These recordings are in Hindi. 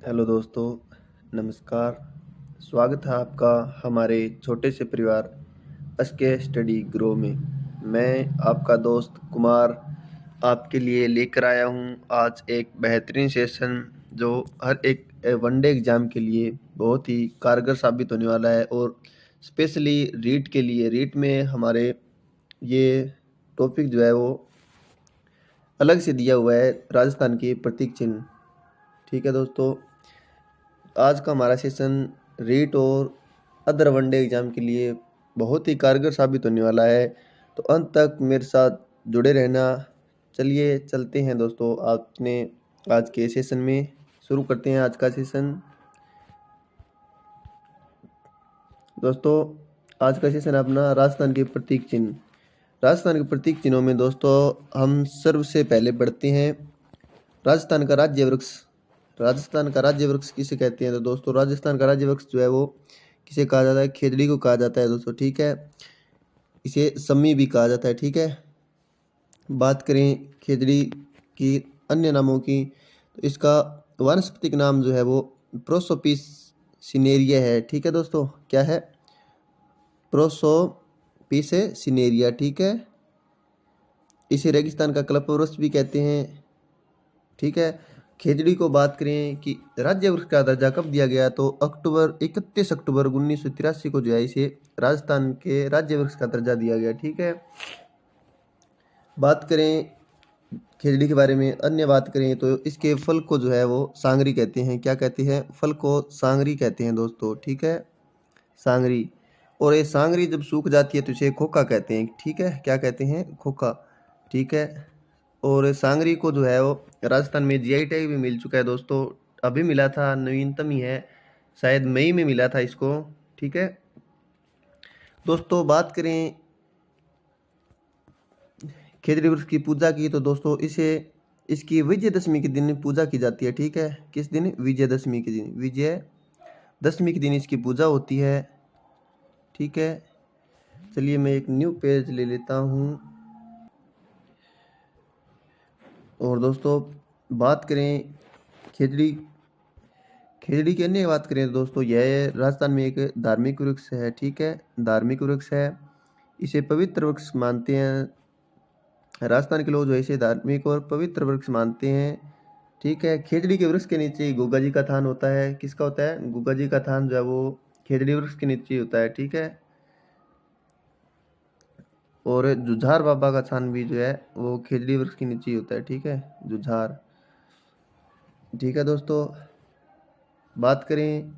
हेलो दोस्तों, नमस्कार। स्वागत है आपका हमारे छोटे से परिवार एसके स्टडी ग्रो में। मैं आपका दोस्त कुमार आपके लिए लेकर आया हूँ आज एक बेहतरीन सेशन जो हर एक वनडे एग्ज़ाम के लिए बहुत ही कारगर साबित होने वाला है। और स्पेशली रीट के लिए, रीट में हमारे ये टॉपिक जो है वो अलग से दिया हुआ है, राजस्थान के प्रतीक चिन्ह। ठीक है दोस्तों, आज का हमारा सेशन रीट और अदर वनडे एग्ज़ाम के लिए बहुत ही कारगर साबित होने वाला है, तो अंत तक मेरे साथ जुड़े रहना। चलिए चलते हैं दोस्तों आपने आज के सेशन में, शुरू करते हैं आज का सेशन। दोस्तों, आज का सेशन अपना राजस्थान के प्रतीक चिन्ह। राजस्थान के प्रतीक चिन्हों में दोस्तों हम सबसे पहले पढ़ते हैं राजस्थान का राज्य वृक्ष। राजस्थान का राज्य वृक्ष किसे कहते हैं? तो दोस्तों राजस्थान का राज्य वृक्ष जो है वो किसे कहा जाता है? खेजड़ी को कहा जाता है दोस्तों। ठीक है, इसे सम्मी भी कहा जाता है। ठीक है, बात करें खेजड़ी की अन्य नामों की, तो इसका वानस्पतिक नाम जो है वो प्रोसोपिस सिनेरिया है। ठीक है दोस्तों, क्या है? प्रोसोपिस सिनेरिया। ठीक है, इसे रेगिस्तान का कल्पवृक्ष भी कहते हैं। ठीक है, खेजड़ी को बात करें कि राज्य वृक्ष का दर्जा कब दिया गया, तो 31 अक्टूबर 1983 को जो है इसे राजस्थान के राज्य वृक्ष का दर्जा दिया गया। ठीक है, बात करें खेजड़ी के बारे में, अन्य बात करें तो इसके फल को जो है वो सांगरी कहते हैं। क्या कहते हैं? फल को सांगरी कहते हैं दोस्तों। ठीक है, सांगरी। और ये सांगरी जब सूख जाती है तो इसे खोखा कहते हैं। ठीक है, क्या कहते हैं? खोखा। ठीक है, और सांगरी को जो है वो राजस्थान में जीआई टैग भी मिल चुका है दोस्तों। अभी मिला था, नवीनतम ही है, शायद मई में मिला था इसको। ठीक है दोस्तों, बात करें खेजड़ी वृक्ष की पूजा की, तो दोस्तों इसे इसकी विजयदशमी के दिन पूजा की जाती है। ठीक है, किस दिन? विजयदशमी के दिन। विजयदशमी के दिन इसकी पूजा होती है। ठीक है, चलिए मैं एक न्यू पेज ले लेता हूँ। और दोस्तों बात करें खेजड़ी खेजड़ी की अन्य बात करें तो दोस्तों यह राजस्थान में एक धार्मिक वृक्ष है। ठीक है, धार्मिक वृक्ष है, इसे पवित्र वृक्ष मानते हैं। राजस्थान के लोग जो है इसे धार्मिक और पवित्र वृक्ष मानते हैं। ठीक है, खेजड़ी के वृक्ष के नीचे गुग्गा जी का थान होता है। किसका होता है? गुग्गा जी का थान जो है वो खेजड़ी वृक्ष के नीचे होता है। ठीक है, और जुझार बाबा का थान भी जो है वो खेजड़ी वृक्ष के नीचे ही होता है। ठीक है, जुझार। ठीक है दोस्तों, बात करें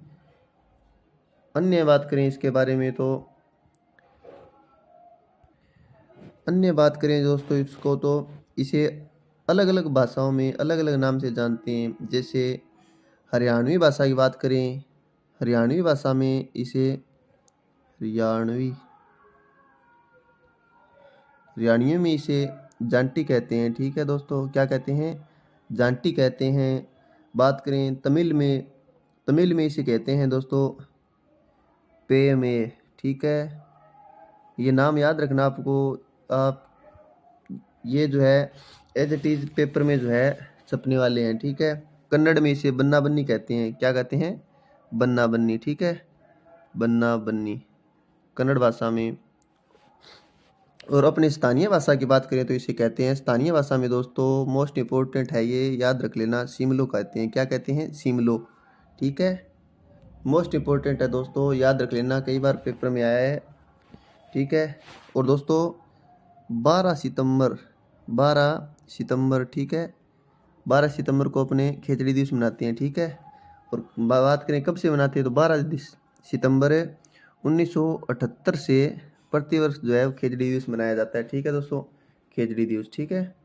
अन्य बात करें इसके बारे में, तो अन्य बात करें दोस्तों इसको, तो इसे अलग अलग भाषाओं में अलग अलग नाम से जानते हैं। जैसे हरियाणवी भाषा की बात करें, हरियाणवी भाषा में इसे हरियाणवी हरियाणवियों में इसे जांटी कहते हैं। ठीक है दोस्तों, क्या कहते हैं? जांटी कहते हैं। बात करें तमिल में इसे कहते हैं दोस्तों पेमे। ठीक है, ये नाम याद रखना आपको। आप ये जो है एज इट इज पेपर में जो है छपने वाले हैं। ठीक है, कन्नड़ में इसे बन्ना बन्नी कहते हैं। क्या कहते हैं? बन्ना बन्नी। ठीक है, बन्ना बन्नी कन्नड़ भाषा में। और अपनी स्थानीय भाषा की बात करें तो इसे कहते हैं, स्थानीय भाषा में दोस्तों मोस्ट इम्पोर्टेंट है, ये याद रख लेना, शिमलो कहते हैं। क्या कहते हैं? शिमलो। ठीक है, मोस्ट इम्पोर्टेंट है दोस्तों, याद रख लेना, कई बार पेपर में आया है। ठीक है, और दोस्तों 12 सितंबर ठीक है, 12 सितंबर को अपने खेजड़ी दिवस मनाते हैं। ठीक है, और बात करें कब से मनाते हैं, तो 12 सितंबर 1978 से प्रतिवर्ष जो है वो खेजड़ी दिवस मनाया जाता है। ठीक है दोस्तों, खेजड़ी दिवस। ठीक है,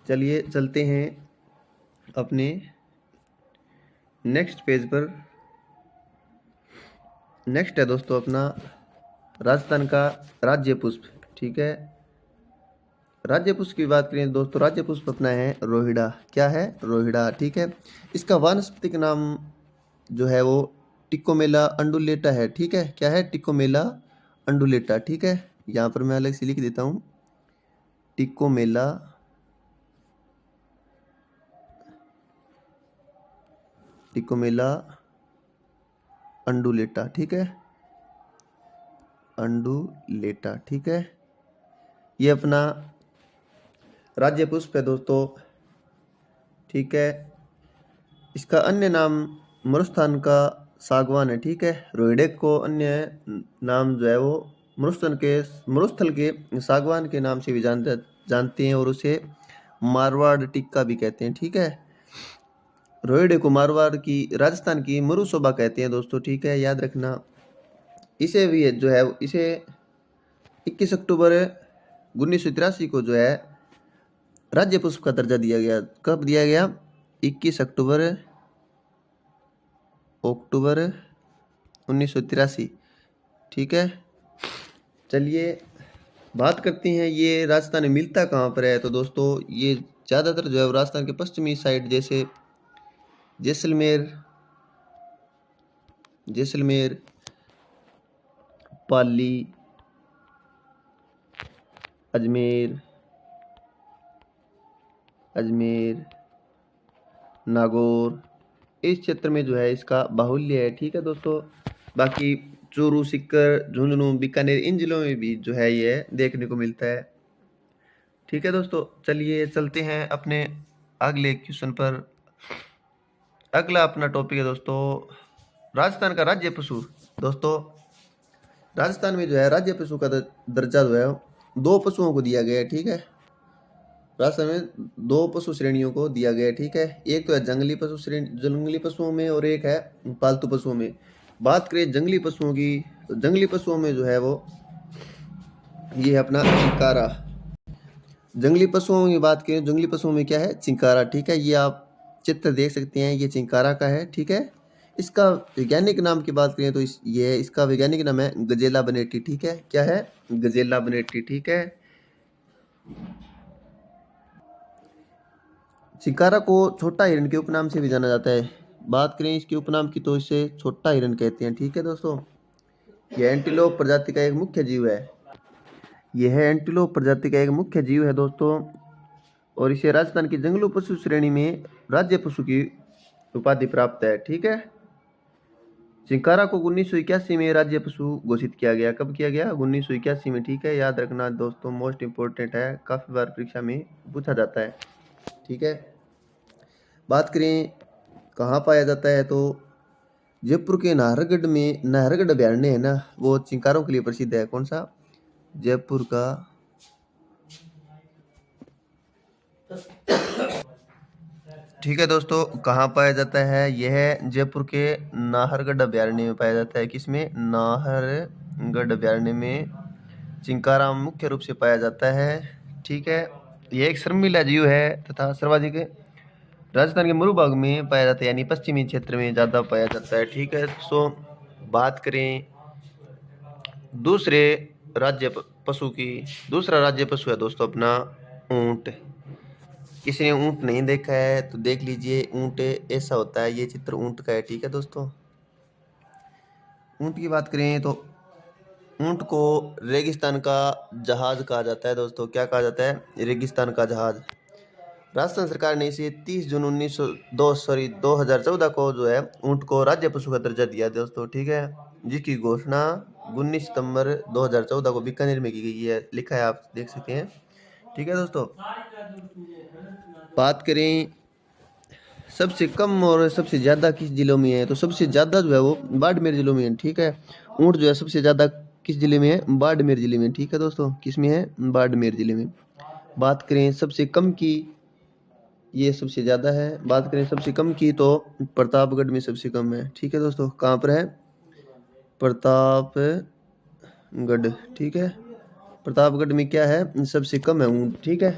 चलिए चलते हैं अपने नेक्स्ट पेज पर। नेक्स्ट है दोस्तों अपना राजस्थान का राज्य पुष्प। ठीक है, राज्य पुष्प की बात करें दोस्तों, राज्य पुष्प अपना है रोहिड़ा। क्या है? रोहिड़ा। ठीक है, इसका वानस्पतिक नाम जो है वो टिकोमेला अंडुलेटा है। ठीक है, क्या है? टिकोमेला अंडुलेटा। ठीक है, यहाँ पर मैं अलग से लिख देता हूँ, टिकोमेला टिकोमेला अंडुलेटा, ठीक है, अंडुलेटा, ठीक है। ये अपना राज्य पुष्प है दोस्तों, ठीक है। इसका अन्य नाम मरुस्थान का सागवान है, ठीक है। रोहिडेक को अन्य नाम जो है वो मरुस्थल के सागवान के नाम से भी जानते हैं, और उसे मारवाड़ टिक्का भी कहते हैं, ठीक है। रोहिडे को मारवाड़ की राजस्थान की मरुशोभा कहते हैं दोस्तों, ठीक है, याद रखना। इसे भी जो है इसे 21 अक्टूबर 1983 को जो है राज्य पुष्प का दर्जा दिया गया। कब दिया गया? 21 अक्टूबर 1983, ठीक है। चलिए बात करते हैं ये राजस्थान में मिलता कहाँ पर है। तो दोस्तों ये ज़्यादातर जो है राजस्थान के पश्चिमी साइड, जैसे जैसलमेर, पाली, अजमेर, नागौर, इस क्षेत्र में जो है इसका बाहुल्य है, ठीक है दोस्तों। बाकी चूरू, सीकर, झुंझुनू, बीकानेर, इन जिलों में भी जो है ये देखने को मिलता है, ठीक है दोस्तों। चलिए चलते हैं अपने अगले क्वेश्चन पर। अगला अपना टॉपिक है दोस्तों राजस्थान का राज्य पशु। दोस्तों राजस्थान में जो है राज्य पशु का दर्जा जो है 2 पशुओं को दिया गया है, ठीक है। राजस्थान में 2 पशु श्रेणियों को दिया गया है, ठीक है। एक तो है जंगली पशुओं में, और एक है पालतू पशुओं में। बात करें जंगली पशुओं की, तो जंगली पशुओं में जो है वो ये है अपना चिंकारा। जंगली पशुओं की बात करें, जंगली पशुओं में क्या है? चिंकारा, ठीक है। ये आप चित्र देख सकते हैं, ये चिंकारा का है, ठीक है। इसका वैज्ञानिक नाम की बात करें तो इसका वैज्ञानिक नाम है गजेला बनेटी, ठीक है। क्या है? गजेला बनेटी, ठीक है। चिंकारा को छोटा हिरण के उपनाम से भी जाना जाता है। बात करें इसके उपनाम की तो इसे छोटा हिरण कहते हैं, ठीक है दोस्तों। यह एंटीलोप प्रजाति का एक मुख्य जीव है। यह एंटीलोप प्रजाति का एक मुख्य जीव है दोस्तों, और इसे राजस्थान की जंगली पशु श्रेणी में राज्य पशु की उपाधि प्राप्त है, ठीक है। चिंकारा को 1981 में राज्य पशु घोषित किया गया। कब किया गया? 1981 में, ठीक है। याद रखना दोस्तों, मोस्ट इंपोर्टेंट है, काफी बार परीक्षा में पूछा जाता है, ठीक है। बात करें कहाँ पाया जाता है, तो जयपुर के नाहरगढ़ अभयारण्य है ना, वो चिंकारों के लिए प्रसिद्ध है। कौन सा? जयपुर का ठीक है दोस्तों, कहाँ पाया जाता है? यह जयपुर के नाहरगढ़ अभयारण्य में पाया जाता है। किसमें? नाहरगढ़ अभयारण्य में चिंकारा मुख्य रूप से पाया जाता है, ठीक है। यह एक शर्मीला जीव है तथा सर्वाधिक राजस्थान के मरुभाग में पाया जाता है, यानी पश्चिमी क्षेत्र में ज़्यादा पाया जाता है, ठीक है। सो बात करें दूसरे राज्य पशु की, दूसरा राज्य पशु है दोस्तों अपना ऊंट। किसी ने ऊंट नहीं देखा है तो देख लीजिए, ऊंट ऐसा होता है, ये चित्र ऊंट का है, ठीक है दोस्तों। ऊंट की बात करें तो ऊंट को रेगिस्तान का जहाज कहा जाता है दोस्तों। क्या कहा जाता है? रेगिस्तान का जहाज। राजस्थान सरकार ने इसे 30 जून 2014 को जो है ऊंट को राज्य पशु का दर्जा दिया दोस्तों, ठीक है, जिसकी घोषणा 19 सितंबर 2014 को बीकानेर में की गई है। लिखा है, आप देख सकते हैं, ठीक है दोस्तों। बात करें सबसे कम और सबसे ज़्यादा किस जिलों में है, तो सबसे ज़्यादा जो है वो बाड़मेर जिलों में है, ठीक है। ऊंट जो है सबसे ज़्यादा किस जिले में है? बाड़मेर जिले में, ठीक है दोस्तों। किस में है? बाड़मेर जिले में। बात करें सबसे कम की, ये सबसे ज़्यादा है। बात करें सबसे कम की तो प्रतापगढ़ में सबसे कम है, ठीक है दोस्तों। कहाँ पर है? प्रतापगढ़, ठीक है। प्रतापगढ़ में क्या है? सबसे कम है ऊंट, ठीक है।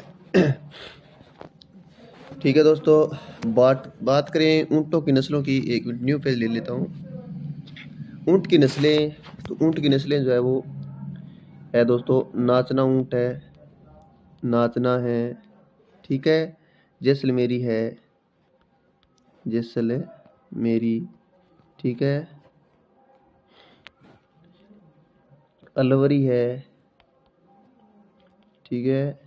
ठीक है दोस्तों, बात करें ऊँटों की नस्लों की। एक मिनट न्यू पेज ले लेता हूँ। ऊँट की नस्लें, तो ऊँट की नस्लें जो है वो है दोस्तों, नाचना ऊँट है, नाचना है, ठीक है। जैसलमेरी है, जैसलमेरी, ठीक है। अलवरी है, ठीक है।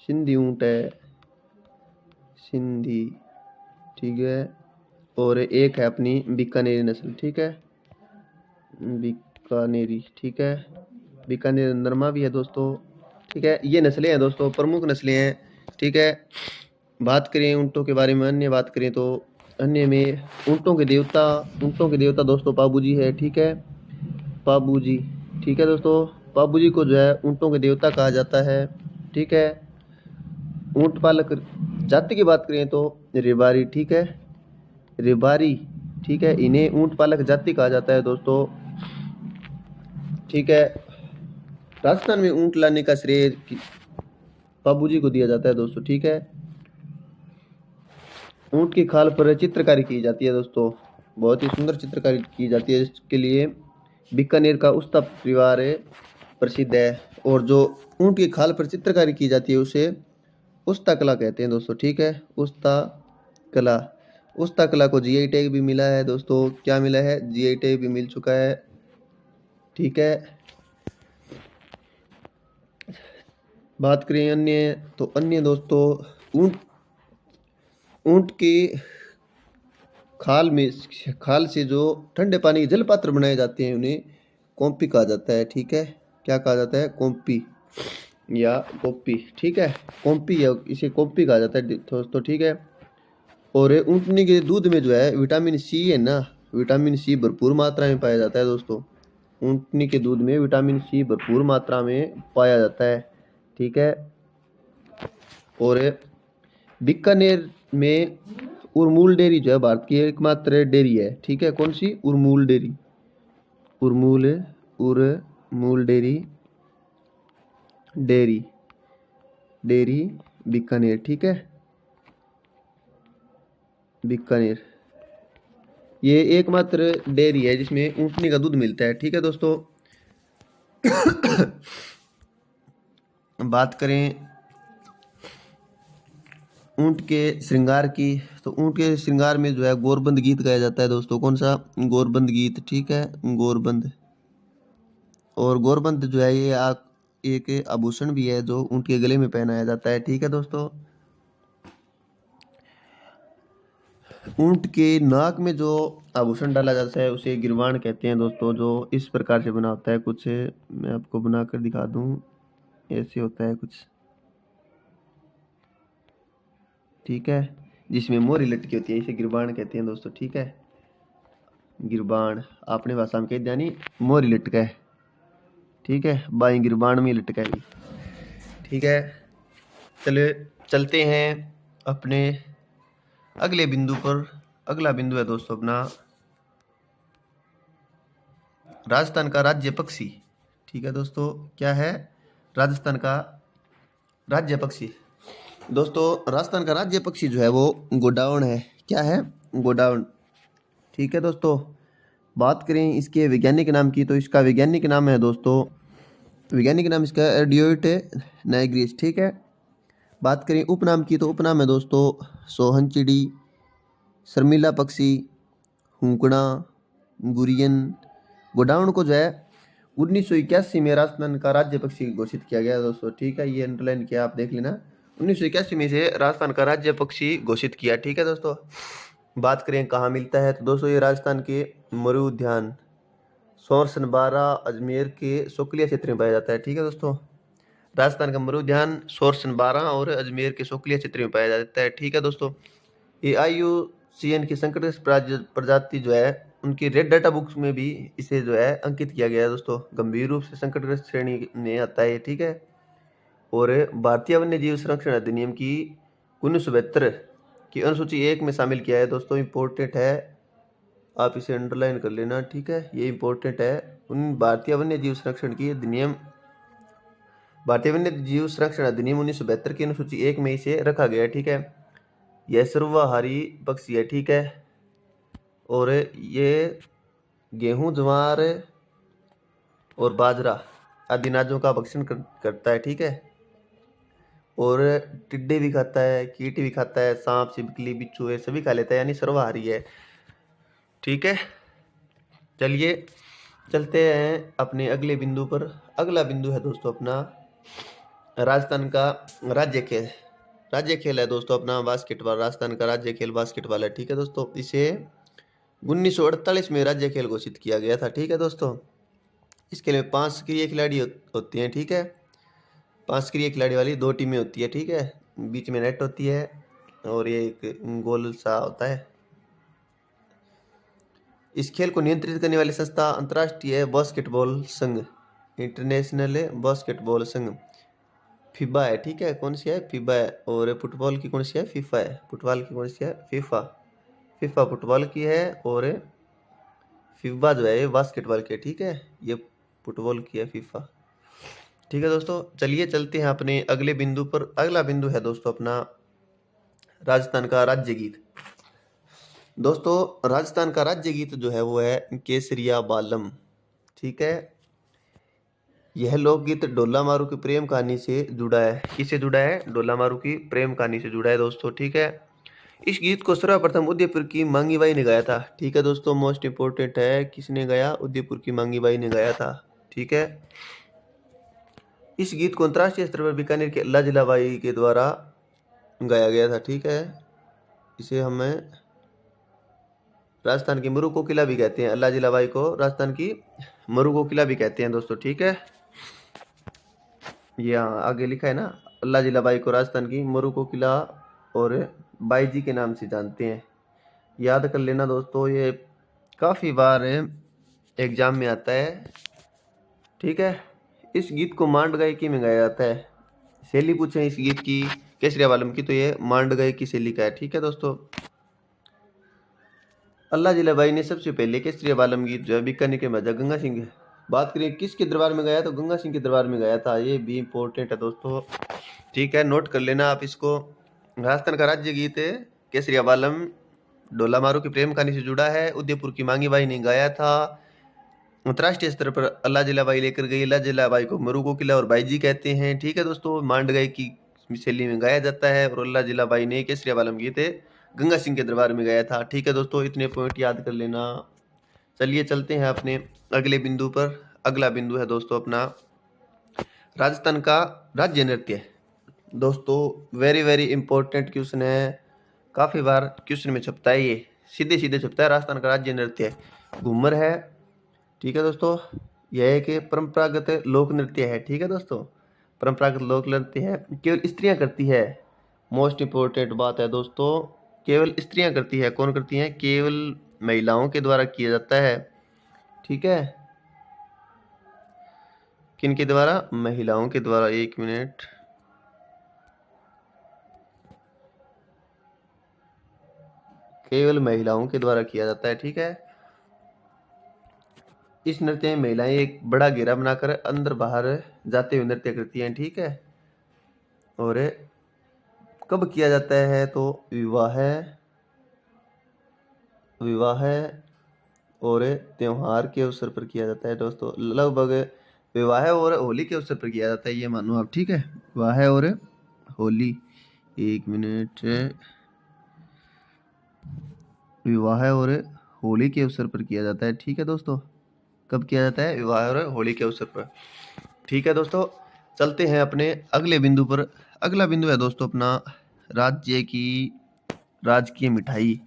सिंधी ऊँट है, सिंधी, ठीक है। और एक है अपनी बीकानेरी नस्ल, ठीक है, बीकानेरी, ठीक है, बीकानेर नरमा भी है दोस्तों, ठीक है। ये नस्लें हैं दोस्तों, प्रमुख नस्लें हैं, ठीक है। बात करें ऊँटों के बारे में, अन्य बात करें तो अन्य में ऊँटों के देवता दोस्तों पाबू जी है, ठीक है, पाबू जी, ठीक है दोस्तों। पाबू जी को जो है ऊँटों के देवता कहा जाता है, ठीक है। ऊँट पालक जाति की बात करें तो रेबारी, ठीक है, रेबारी, ठीक है, इन्हें ऊँट पालक जाति कहा जाता है दोस्तों, ठीक है। राजस्थान में ऊँट लाने का श्रेय पाबू जी को दिया जाता है दोस्तों, ठीक है। ऊँट की खाल पर चित्रकारी की जाती है दोस्तों, बहुत ही सुंदर चित्रकारी की जाती है, इसके लिए बीकानेर का उस्ता परिवार प्रसिद्ध है। और जो ऊँट की खाल पर चित्रकारी की जाती है उसे उस्ता कला कहते हैं दोस्तों, ठीक है, उस्ता कला। उस्ता कला को जीआई टैग भी मिला है दोस्तों, क्या मिला है, जीआई टैग भी मिल चुका है, ठीक है। बात करें अन्य तो अन्य दोस्तों ऊँट ऊँट की खाल से जो ठंडे पानी के जल पात्र बनाए जाते हैं उन्हें कोम्पी कहा जाता है, ठीक है, क्या कहा जाता है, कोम्पी या कोप्पी, ठीक है, कोम्पी या इसे कोप्पी कहा जाता है दोस्तों, ठीक है। और ऊँटनी के दूध में जो है विटामिन सी है ना, विटामिन सी भरपूर मात्रा में पाया जाता है दोस्तों, ऊँटनी के दूध में विटामिन सी भरपूर मात्रा में पाया जाता है, ठीक है। और बीकानेर में उरमूल डेयरी जो है भारत की एकमात्र डेयरी है, ठीक है, कौन सी, Urmul dairy, Urmul Urmul dairy, dairy dairy Bikaner, ठीक है, बीकानेर ये एकमात्र डेयरी है जिसमें ऊँटनी का दूध मिलता है, ठीक है दोस्तों। बात करें ऊँट के श्रृंगार की तो ऊँट के श्रृंगार में जो है गोरबंद गीत गाया जाता है दोस्तों, कौन सा, गोरबंद गीत, ठीक है, गोरबंद। और गोरबंद जो है ये एक आभूषण भी है जो ऊँट के गले में पहनाया जाता है, ठीक है दोस्तों। ऊँट के नाक में जो आभूषण डाला जाता है उसे गिरवाण कहते हैं दोस्तों, जो इस प्रकार से बना होता है कुछ, मैं आपको बनाकर दिखा दूं, ऐसे होता है कुछ, ठीक है, जिसमें मोरी लटकी होती है, इसे गिरबाण कहते हैं दोस्तों, ठीक है, गिरबाण आपने भाषा में कह दिया नहीं, मोरी लटका है, ठीक है, बाई गिरबाण में लटका है, ठीक है। चले चलते हैं अपने अगले बिंदु पर। अगला बिंदु है दोस्तों अपना राजस्थान का राज्य पक्षी, ठीक है दोस्तों, क्या है, राजस्थान का राज्य पक्षी दोस्तों, राजस्थान का राज्य पक्षी जो है वो गोडावण है, क्या है, गोडावण, ठीक है दोस्तों। बात करें इसके वैज्ञानिक नाम की तो इसका वैज्ञानिक नाम है दोस्तों, वैज्ञानिक नाम इसका एडियोइट नाइग्रिस, ठीक है। बात करें उपनाम की तो उपनाम है दोस्तों सोहन चिड़ी, शर्मिला पक्षी, हुंकड़ा, गुरियन। गोडावण को जो है 1981 में राजस्थान का राज्य पक्षी घोषित किया गया दोस्तों, ठीक है, ये अंडरलाइन किया आप देख लेना, 1981 में से राजस्थान का राज्य पक्षी घोषित किया, ठीक है दोस्तों। बात करें कहाँ मिलता है तो दोस्तों ये राजस्थान के मरु उद्यान सोरसन 12 अजमेर के सोकलिया क्षेत्र में पाया जाता है, ठीक है दोस्तों। राजस्थान का मरु उद्यान सोरसन 12 और अजमेर के सोकलिया क्षेत्र में पाया जाता है, ठीक है दोस्तों। ये IUCN की संकटग्रस्त प्रजाति जो है उनकी रेड डाटा बुक्स में भी इसे जो है अंकित किया गया है दोस्तों, गंभीर रूप से संकटग्रस्त श्रेणी में आता है, ठीक है। और भारतीय वन्य जीव संरक्षण अधिनियम की 1972 की अनुसूची 1 में शामिल किया है दोस्तों, इम्पोर्टेंट है, आप इसे अंडरलाइन कर लेना, ठीक है, ये इम्पोर्टेंट है। उन भारतीय वन्य जीव संरक्षण की अधिनियम भारतीय वन्य जीव संरक्षण अधिनियम 1972 की अनुसूची 1 में इसे रखा गया है, ठीक है। यह सर्वाहारी पक्षी है, ठीक है, और ये गेहूं, ज्वार और बाजरा आदि अनाजों का भक्षण करता है, ठीक है। और टिड्डे भी खाता है, कीट भी खाता है, सांप, छिपकली, बिच्छू ये सभी खा लेता है, यानी सर्वाहारी है, ठीक है। चलिए चलते हैं अपने अगले बिंदु पर। अगला बिंदु है दोस्तों अपना राजस्थान का राज्य खेल, राज्य खेल है दोस्तों अपना बास्केटबॉल। राजस्थान का राज्य खेल बास्केटबॉल है। ठीक है दोस्तों, इसे 1948 में राज्य खेल घोषित किया गया था। ठीक है दोस्तों, इस खेल में 5 सक्रिय खिलाड़ी होती हैं। ठीक है, 5 सक्रिय खिलाड़ी वाली 2 टीमें होती है। ठीक है, बीच में नेट होती है और ये एक गोल सा होता है। इस खेल को नियंत्रित करने वाली संस्था अंतर्राष्ट्रीय बास्केटबॉल संघ, इंटरनेशनल बास्केटबॉल संघ, फीबा है। ठीक है, कौन सी है? फीबा है। और फुटबॉल की कौन सी है? फीफा है। फुटबॉल की कौन सी है? फीफा। फीफा फुटबॉल की है और फीफा जो है ये बास्केटबॉल की है। ठीक है, ये फुटबॉल की है फीफा। ठीक है दोस्तों, चलिए चलते हैं अपने अगले बिंदु पर। अगला बिंदु है दोस्तों अपना राजस्थान का राज्य गीत। दोस्तों, राजस्थान का राज्य गीत जो है वो है केसरिया बालम। ठीक है, यह लोकगीत डोला मारू की प्रेम कहानी से जुड़ा है। किससे जुड़ा है? डोला मारू की प्रेम कहानी से जुड़ा है दोस्तों। ठीक है, इस गीत को सर्वप्रथम उदयपुर की मांगी बाई ने गाया था। ठीक है दोस्तों, मोस्ट इंपोर्टेंट है, किसने गाया? उदयपुर की मांगी बाई ने गाया था। ठीक है, इस गीत को अंतर्राष्ट्रीय स्तर पर बीकानेर के अल्लाह जिलाबाई के द्वारा गाया गया था। ठीक है, इसे हमें राजस्थान की मरु कोकिला भी कहते हैं। अल्लाह जिलाबाई को राजस्थान की मरु कोकिला भी कहते हैं दोस्तों। ठीक है, ये आगे लिखा है ना, अल्लाह जिलाबाई को राजस्थान की मरु कोकिला और बाई जी के नाम से जानते हैं। याद कर लेना दोस्तों, ये काफ़ी बार एग्जाम में आता है। ठीक है, इस गीत को मांड गायकी में गाया जाता है। शैली पूछे इस गीत की केसरिया बालम की, तो ये मांड गायकी शैली का है। ठीक है दोस्तों, अल्लाह जिलाबाई ने सबसे पहले केसरिया बालम गीत जो है बीकानेर के महाराजा गंगा सिंह, बात करें किसके दरबार में गाया, तो गंगा सिंह के दरबार में गाया था। ये भी इंपॉर्टेंट है दोस्तों। ठीक है, नोट कर लेना आप इसको। राजस्थान का राज्य गीत है केसरिया बालम, डोला मारू की प्रेम कहानी से जुड़ा है, उदयपुर की मांगी बाई ने गाया था। अंतर्राष्ट्रीय स्तर पर अल्लाह जिलाबाई लेकर गई। अल्लाह जिलाबाई को मरु कोकिला और बाई जी कहते हैं। ठीक है दोस्तों, मांड गायकी की शैली में गाया जाता है और अल्लाह जिलाबाई ने केसरिया बालम गीत गंगा सिंह के दरबार में गाया था। ठीक है दोस्तों, इतने पॉइंट याद कर लेना। चलिए चलते हैं अपने अगले बिंदु पर। अगला बिंदु है दोस्तों अपना राजस्थान का राज्य नृत्य। दोस्तों, वेरी वेरी इंपॉर्टेंट क्वेश्चन है, काफ़ी बार क्वेश्चन में छपता है, ये सीधे सीधे छपता है। राजस्थान का राज्य नृत्य घूमर है। ठीक है दोस्तों, यह एक परंपरागत लोक नृत्य है। ठीक है दोस्तों, परंपरागत लोक नृत्य है, केवल स्त्रियां करती है। मोस्ट इंपॉर्टेंट बात है दोस्तों, केवल स्त्रियां करती है। कौन करती हैं? केवल महिलाओं के द्वारा किया जाता है। ठीक है, किन के द्वारा? महिलाओं के द्वारा। एक मिनट, केवल महिलाओं के द्वारा किया जाता है। ठीक है, इस नृत्य में महिलाएं एक बड़ा घेरा बनाकर अंदर बाहर जाते हुए नृत्य करती हैं। ठीक है, और कब किया जाता है? तो विवाह और त्योहार के अवसर पर किया जाता है दोस्तों। लगभग विवाह और होली के अवसर पर किया जाता है, ये मानो आप। ठीक है, विवाह और होली, एक मिनट, विवाह और होली के अवसर पर किया जाता है। ठीक है दोस्तों, कब किया जाता है? विवाह और होली के अवसर पर। ठीक है दोस्तों, चलते हैं अपने अगले बिंदु पर। अगला बिंदु है दोस्तों अपना राजकीय मिठाई।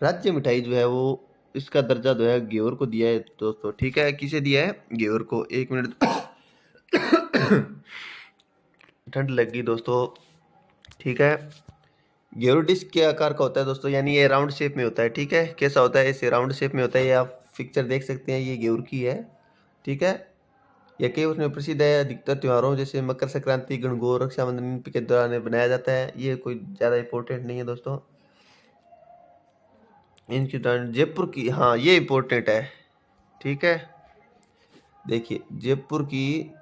राज्य मिठाई जो है वो, इसका दर्जा जो है घेवर को दिया है दोस्तों। ठीक है, किसे दिया है? घेवर को। एक मिनट, ठंड लग गई दोस्तों। ठीक है, घेवर डिस्क के आकार का होता है दोस्तों, यानी ये राउंड शेप में होता है। ठीक है, कैसा होता है? ऐसे राउंड शेप में होता है। ये आप पिक्चर देख सकते हैं, ये घेवर की है। ठीक है, यह केवल उसमें प्रसिद्ध है। अधिकतर त्योहारों जैसे मकर संक्रांति, गणगौर, रक्षाबंधन के दौरान बनाया जाता है। ये कोई ज़्यादा इंपॉर्टेंट नहीं है दोस्तों। इनकी जयपुर की, हाँ ये इंपॉर्टेंट है। ठीक है, देखिए जयपुर की,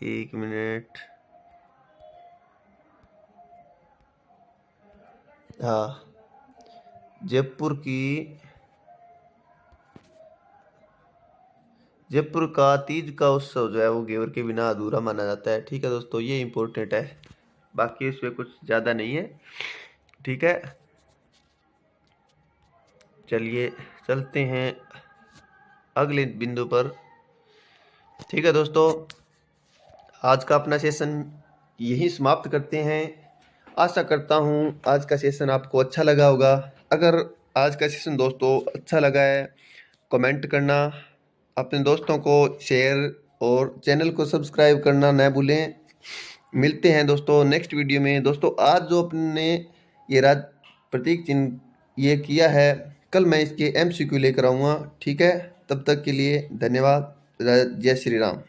एक मिनट, हाँ जयपुर का तीज का उत्सव जो है वो घेवर के बिना अधूरा माना जाता है। ठीक है दोस्तों, ये इंपॉर्टेंट है, बाकी इसमें कुछ ज़्यादा नहीं है। ठीक है, चलिए चलते हैं अगले बिंदु पर। ठीक है दोस्तों, आज का अपना सेशन यही समाप्त करते हैं। आशा करता हूँ आज का सेशन आपको अच्छा लगा होगा। अगर आज का सेशन दोस्तों अच्छा लगा है, कमेंट करना, अपने दोस्तों को शेयर और चैनल को सब्सक्राइब करना न भूलें। मिलते हैं दोस्तों नेक्स्ट वीडियो में। दोस्तों आज जो अपने ये प्रतीक चिन्ह ये किया है, कल मैं इसके MCQ लेकर आऊँगा। ठीक है, तब तक के लिए धन्यवाद। जय श्री राम।